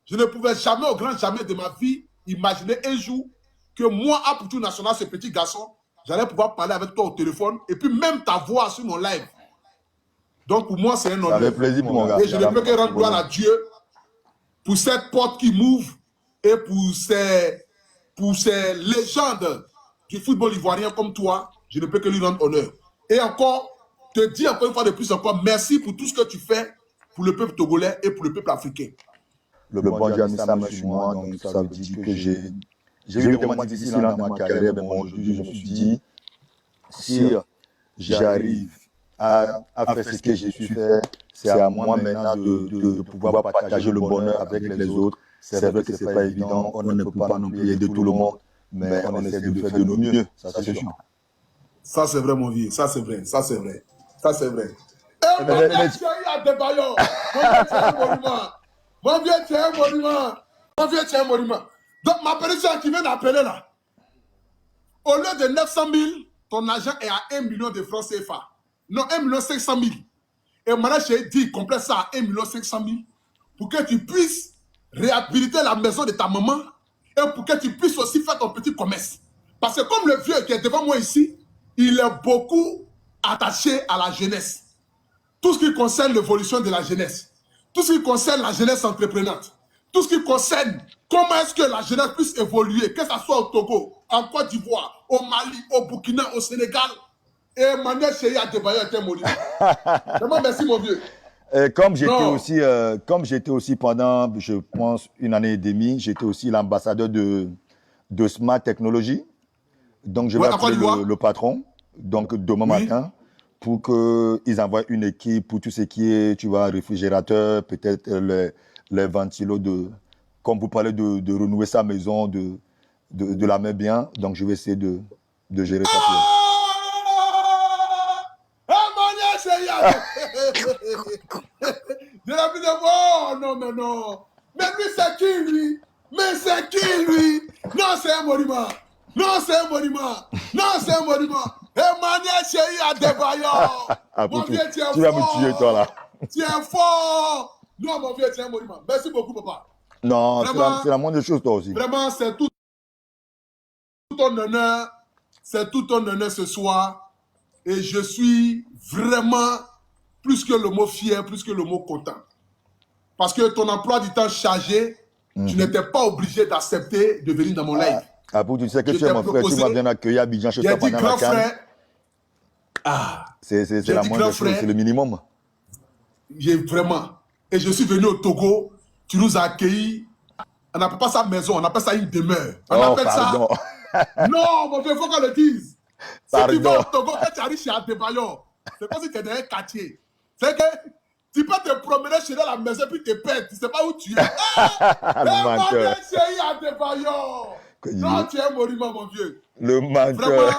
Je ne pouvais jamais, au grand jamais de ma vie, imaginer un jour que moi, à Poutou National, ce petit garçon, j'allais pouvoir parler avec toi au téléphone et puis même ta voix sur mon live. Donc pour moi, c'est un honneur. Avec plaisir, mon gars. Et je ne peux que rendre gloire à Dieu pour cette porte qui m'ouvre et pour ces légendes du football ivoirien comme toi. Je ne peux que lui rendre honneur. Et encore, te dire encore une fois de plus encore, merci pour tout ce que tu fais pour le peuple togolais et pour le peuple africain. Le bon Dieu a mis sa main sur moi, donc ça veut dire que j'ai eu des moments difficiles dans ma carrière, mais bon, aujourd'hui, je me suis dit, si j'arrive à faire ce que j'ai su faire, c'est à moi maintenant de pouvoir partager le bonheur avec les autres. C'est vrai que ce n'est pas évident, on ne peut pas non plus aider tout le monde, mais on essaie de faire de nos mieux, ça c'est sûr. Ça c'est vrai mon vieux, ça c'est vrai, ça c'est vrai, ça c'est vrai. Et mon vieux, tu as des baillons, mon vieux, tu es un monument, mon vieux, tu es un monument. Donc ma personne qui vient d'appeler là, au lieu de 900 000, ton agent est à 1 million de francs CFA. Non, 1 500 000. Et maintenant, j'ai dit, complète ça à 1 500 000 pour que tu puisses réhabiliter la maison de ta maman et pour que tu puisses aussi faire ton petit commerce. Parce que comme le vieux qui est devant moi ici, il est beaucoup attaché à la jeunesse. Tout ce qui concerne l'évolution de la jeunesse, tout ce qui concerne la jeunesse entreprenante, tout ce qui concerne comment est-ce que la jeunesse puisse évoluer, que ce soit au Togo, en Côte d'Ivoire, au Mali, au Burkina, au Sénégal. Et Manuel Cheyi Adebayo était monument. Vraiment, merci mon vieux. Comme j'étais aussi pendant, je pense, 1 année et demie, j'étais aussi l'ambassadeur de Smart Technology. Donc, je vais appeler le patron, donc demain matin, pour qu'ils envoient une équipe pour tout ce qui est, tu vois, réfrigérateur, peut-être les ventilos, comme vous parlez de renouer sa maison, de la mettre bien. Donc, je vais essayer de gérer ça pour eux. De la vie de oh, non, mais non. Mais lui, c'est qui, lui? Mais c'est qui, lui? Non, c'est un monument. Non, c'est un monument. Non, c'est un monument. Emmanuel Cheyi Adebayo. Mon vieux, tu es fort. Tu vas me tuer, toi, là. Tu es fort. Non, mon vieux, tu es un monument. Merci beaucoup, papa. Non, c'est la moindre chose, toi aussi. Vraiment, c'est tout ton honneur. C'est tout ton honneur ce soir. Et je suis vraiment plus que le mot fier, plus que le mot content. Parce que ton emploi du temps chargé, tu n'étais pas obligé d'accepter de venir dans mon live. Ah, pour tu sais que tu es mon frère, tu m'as bien accueilli à Abidjan chez toi pendant la CAN. C'est la moindre chose, c'est le minimum. Vraiment. Et je suis venu au Togo, tu nous as accueillis. On n'appelle pas ça maison, on appelle ça une demeure. On appelle ça... Non, mon vieux, il faut qu'on le dise. Si tu vas au Togo, quand tu arrives chez Adebayo, c'est comme si tu es dans un quartier. C'est que tu peux te promener chez la maison puis te perdre. Tu ne sais pas où tu es. Mon vieux, Cheyi Adebayo. Non, tu es un monument, mon vieux. Le menteur. Vraiment,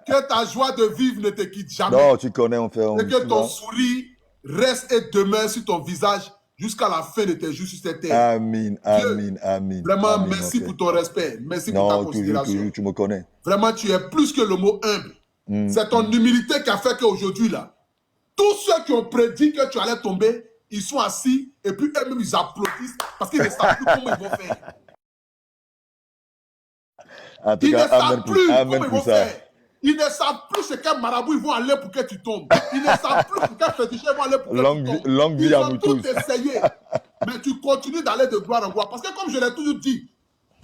que ta joie de vivre ne te quitte jamais. Non, tu connais, on fait. Et que ton sourire reste et demeure sur ton visage jusqu'à la fin de tes jours sur cette terre. Amen, amen, amen. Vraiment, amen, merci pour ton respect. Merci pour ta considération. Toujours, tu me connais. Vraiment, tu es plus que le mot humble. C'est ton humilité qui a fait qu'aujourd'hui, là, tous ceux qui ont prédit que tu allais tomber, ils sont assis et puis eux-mêmes, ils applaudissent parce qu'ils ne savent plus comment ils vont faire. En tout cas, amen pour ça. Ils ne savent plus ce quel marabout ils vont aller pour que tu tombes. Ils ne savent plus pour quel féticheur ils vont aller pour que tu tombes. Longue vie à nous tous. Ils ont tout essayé. Mais tu continues d'aller de gloire en gloire. Parce que comme je l'ai toujours dit,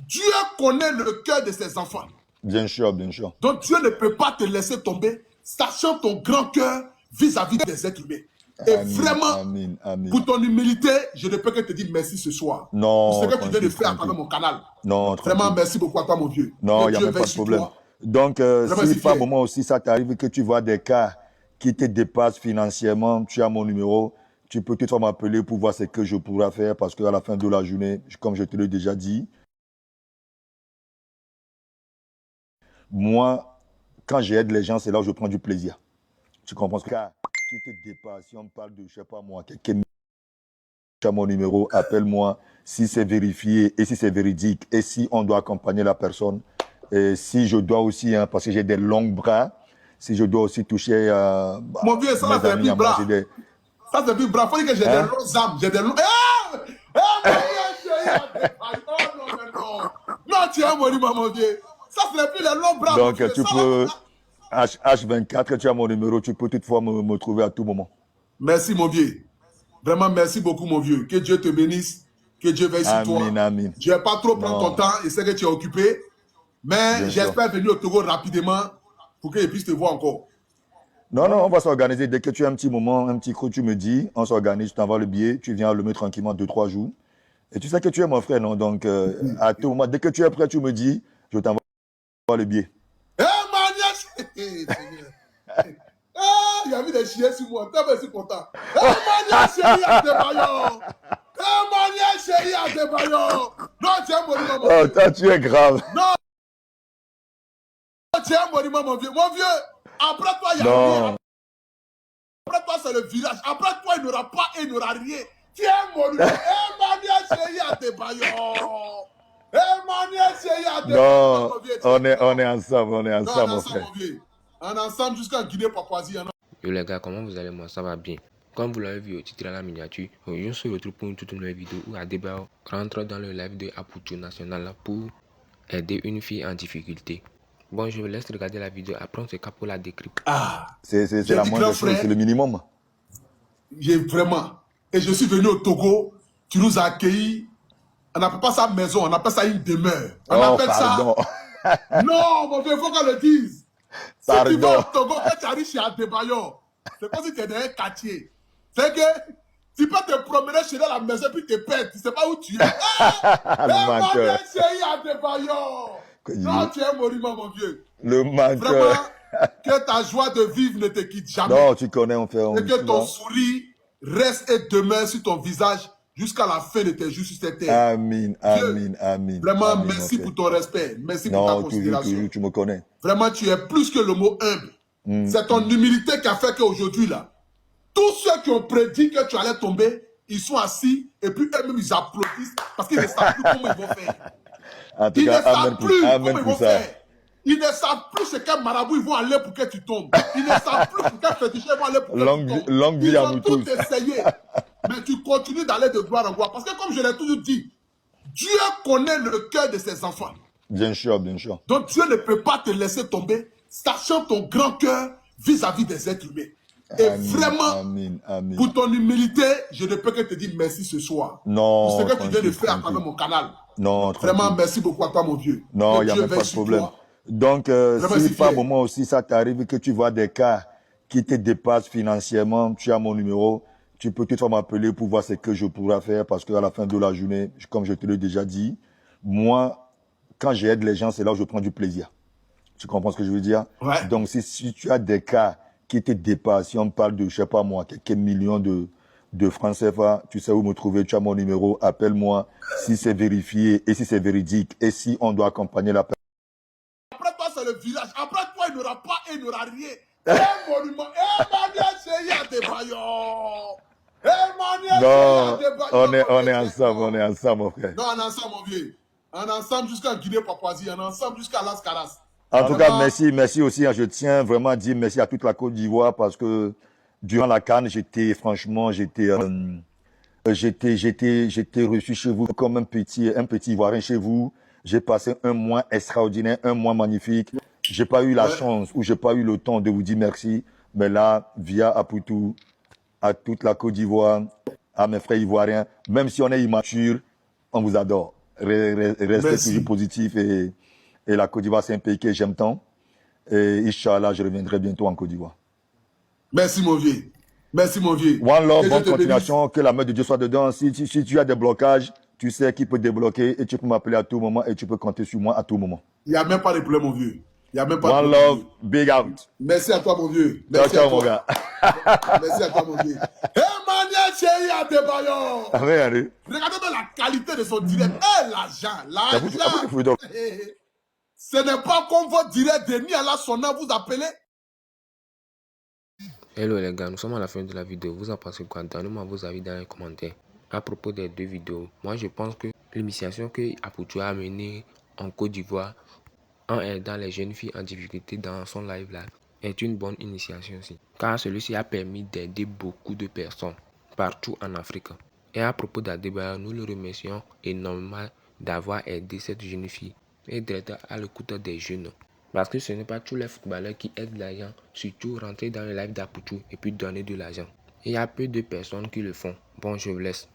Dieu connaît le cœur de ses enfants. Bien sûr, bien sûr. Donc Dieu ne peut pas te laisser tomber, sachant ton grand cœur vis-à-vis des êtres humains. Et vraiment, pour ton humilité, je ne peux que te dire merci ce soir. Non. Pour ce que tu viens de faire à travers mon canal. Non, vraiment, merci beaucoup à toi, mon vieux. Non, il n'y a même pas de problème. Donc, si par moment aussi ça t'arrive que tu vois des cas qui te dépassent financièrement, tu as mon numéro, tu peux toutefois m'appeler pour voir ce que je pourrais faire parce qu'à la fin de la journée, comme je te l'ai déjà dit, moi, quand j'aide les gens, c'est là où je prends du plaisir. Tu comprends ce cas qui te dépasse, si on parle de, je sais pas moi, quelqu'un qui a mon numéro, appelle-moi si c'est vérifié et si c'est véridique et si on doit accompagner la personne. Et si je dois aussi, hein, parce que j'ai des longs bras, si je dois aussi toucher... mon vieux, ça c'est des bras. Ça c'est des bras. Il faut dire que j'ai des longs âmes. J'ai des longs... Oh non, mais non. Non, tu es un monument, mon vieux. Ça, ce n'est plus les longs bras. Donc, tu peux, H24, tu as mon numéro, tu peux toutefois me trouver à tout moment. Merci, mon vieux. Vraiment, merci beaucoup, mon vieux. Que Dieu te bénisse. Que Dieu veille sur toi. Amen. Je ne vais pas trop prendre ton temps. Je sais que tu es occupé. Mais j'espère venir au Togo rapidement pour que je puisse te voir encore. Non, on va s'organiser. Dès que tu as un petit moment, un petit creux, tu me dis, on s'organise, je t'envoie le billet, tu viens le mettre tranquillement 2-3 jours. Et tu sais que tu es mon frère, non? Donc, à tout moment, dès que tu es prêt, tu me dis, je t'envoie le billet. Eh, il y a vu des chiens sur moi. Je suis content. Eh, Mania, chérie, à Adebayor. Eh, Mania, chérie, à Adebayor. Non, tu es un monument, mon vieux. Oh, toi, tu es grave. Non, tu es un monument, mon vieux. Mon vieux, après toi, il n'y a rien. Après toi, c'est le village. Après toi, il n'y aura pas et il n'y aura rien. Tu es un monument. Eh, Mania, chérie, à Adebayor. Eh, Mania, chérie, à Adebayor. Non, on est ensemble, mon frère. Mon vieux. On est ensemble jusqu'en Guinée-Papouasie. Yo les gars, comment vous allez? Moi ça va bien. Comme vous l'avez vu au titre à la miniature, je se retrouve pour une toute nouvelle vidéo où Adebayor rentre dans le live de Aputu National pour aider une fille en difficulté. Bon, je vous laisse regarder la vidéo, après on se capte pour la décrypter. C'est la moindre chose, c'est le minimum. Vraiment. Et je suis venu au Togo, tu nous as accueillis. On n'appelle pas ça maison, on appelle ça une demeure. On appelle pardon. ça... Non, mon vieux, il faut qu'on le dise. Si tu vas au Togo et tu arrives chez Adebayor, c'est comme si tu es dans un quartier. C'est que tu peux te promener chez la maison puis te perdre. Tu ne sais pas où tu es. Le chéri Adebayor. Non, tu es un monument, mon vieux. Le menteur. Vraiment, que ta joie de vivre ne te quitte jamais. Non, tu connais, on fait. Et que ton sourire reste et demeure sur ton visage jusqu'à la fin de tes jours sur cette terre. Amen. Vraiment, merci pour ton respect. Merci pour ta considération. Toujours, tu me connais. Vraiment, tu es plus que le mot humble. C'est ton humilité qui a fait qu'aujourd'hui, là, tous ceux qui ont prédit que tu allais tomber, ils sont assis et puis eux-mêmes, ils applaudissent parce qu'ils ne savent plus comment ils vont faire. En tout Ils cas, ne savent plus comment ils vont ça. faire. Ils ne savent plus ce quel marabout ils vont aller pour que tu tombes. Ils ne savent plus pour quel féticheur ils vont aller pour que tu tombes. Longue vie à nous tous. Ils ont tout essayé. Mais tu continues d'aller de gloire en gloire. Parce que comme je l'ai toujours dit, Dieu connaît le cœur de ses enfants. Bien sûr. Donc Dieu ne peut pas te laisser tomber, sachant ton grand cœur vis-à-vis des êtres humains. Et vraiment, pour ton humilité, je ne peux que te dire merci ce soir. Non, pour ce que tu viens de faire à travers mon canal. Non, vraiment, merci beaucoup à toi, mon vieux. Non, il n'y a même pas de problème. Donc, si par moment aussi ça t'arrive que tu vois des cas qui te dépassent financièrement, tu as mon numéro, tu peux toutefois m'appeler pour voir ce que je pourrais faire parce qu'à la fin de la journée, comme je te l'ai déjà dit, moi, quand j'aide les gens, c'est là où je prends du plaisir. Tu comprends ce que je veux dire? Ouais. Donc, si tu as des cas qui te dépassent, si on parle de, je sais pas moi, quelques millions de francs CFA, tu sais où me trouver, tu as mon numéro, appelle-moi si c'est vérifié et si c'est véridique et si on doit accompagner la personne. Après toi, c'est le village. Après toi, il n'y aura pas et il n'y aura rien. Un monument. Non, on est ensemble, mon frère. Non, on est ensemble, mon vieux. On est ensemble jusqu'à Guinée-Papouasie, on est ensemble jusqu'à Las Caras. En tout cas, merci aussi. Je tiens vraiment à dire merci à toute la Côte d'Ivoire parce que durant la CAN, j'étais reçu chez vous comme un petit Ivoirien chez vous. J'ai passé un mois extraordinaire, un mois magnifique. J'ai pas eu la chance ou j'ai pas eu le temps de vous dire merci. Mais là, via Aputu, à toute la Côte d'Ivoire, à mes frères ivoiriens, même si on est immature, on vous adore. Restez toujours positif et la Côte d'Ivoire, c'est un pays que j'aime tant. Et Inch'Allah, je reviendrai bientôt en Côte d'Ivoire. Merci, mon vieux. Merci, mon vieux. One love, bonne continuation, que la main de Dieu soit dedans. Si tu as des blocages, tu sais qui peut débloquer et tu peux m'appeler à tout moment et tu peux compter sur moi à tout moment. Il n'y a même pas de problème, mon vieux. Il n'y a même pas One love, big out. Merci à toi, mon vieux. Merci ciao, mon gars. Merci à toi, mon vieux. Mania chérie Adebayor. Regardez la qualité de son direct. L'argent. Ce n'est pas comme votre direct de Niala Sonna vous appelez. Hello les gars, nous sommes à la fin de la vidéo. Vous en pensez quoi? Donnez-moi vos avis dans les commentaires. À propos des deux vidéos, moi je pense que l'initiation que Aputu a menée en Côte d'Ivoire en aidant les jeunes filles en difficulté dans son live là est une bonne initiation aussi. Car celui-ci a permis d'aider beaucoup de personnes partout en Afrique. Et à propos d'Adebayor, nous le remercions énormément d'avoir aidé cette jeune fille et d'être à l'écoute des jeunes. Parce que ce n'est pas tous les footballeurs qui aident l'argent, surtout rentrer dans le live d'Aputu et puis donner de l'argent. Il y a peu de personnes qui le font. Bon, je vous laisse.